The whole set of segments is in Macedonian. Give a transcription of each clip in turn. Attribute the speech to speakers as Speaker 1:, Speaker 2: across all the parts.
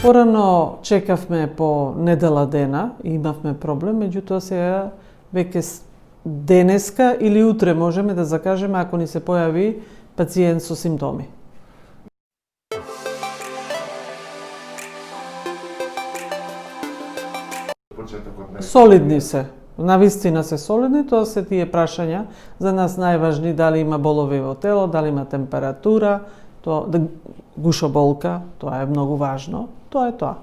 Speaker 1: Порано чекавме по недела дена и имавме проблем, меѓутоа сега веќе денеска или утре можеме да закажеме ако ни се појави пациент со симптоми. Солидни се. Навистина се солидни, тоа се тие прашања за нас најважни, дали има болови во тело, дали има температура, гушоболка, тоа е многу важно. Тоа е тоа.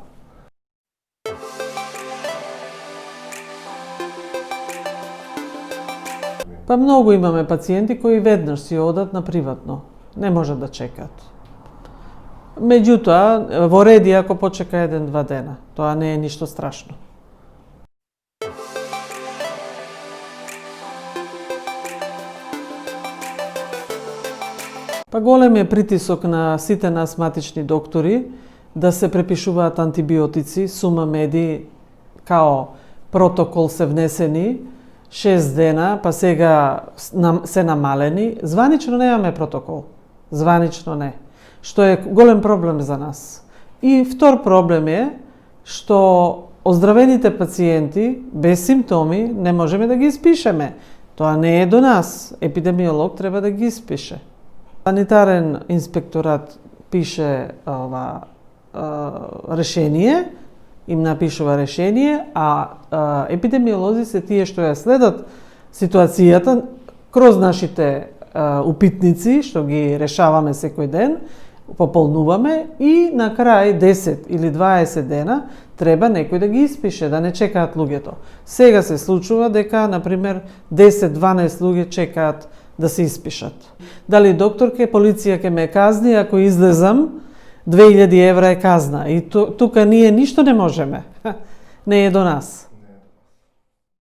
Speaker 1: Па многу имаме пациенти кои веднаш си одат на приватно. Не можат да чекаат. Меѓутоа, во реди ако почека 1-2 дена. Тоа не е ништо страшно. Па голем е притисок на сите нас астматични доктори да се препишуваат антибиотици, сумамеди, као протокол се внесени, 6 дена, па сега се намалени. Званично немаме протокол. Званично не. Што е голем проблем за нас. И втор проблем е што оздравените пациенти без симптоми не можеме да ги испишеме. Тоа не е до нас. Епидемиолог треба да ги испише. Санитарен инспекторат пише решение, им напишува решение, а епидемиолози се тие што ја следат ситуацијата кроз нашите упитници, што ги решаваме секој ден, пополнуваме и на крај 10 или 20 дена треба некој да ги испише, да не чекаат луѓето. Сега се случува дека, например, 10-12 луѓе чекаат да се испишат. Дали докторке, полиција ќе ме казни ако излезам, 2000 евра е казна. И тука ние ништо не можеме. Не е до нас.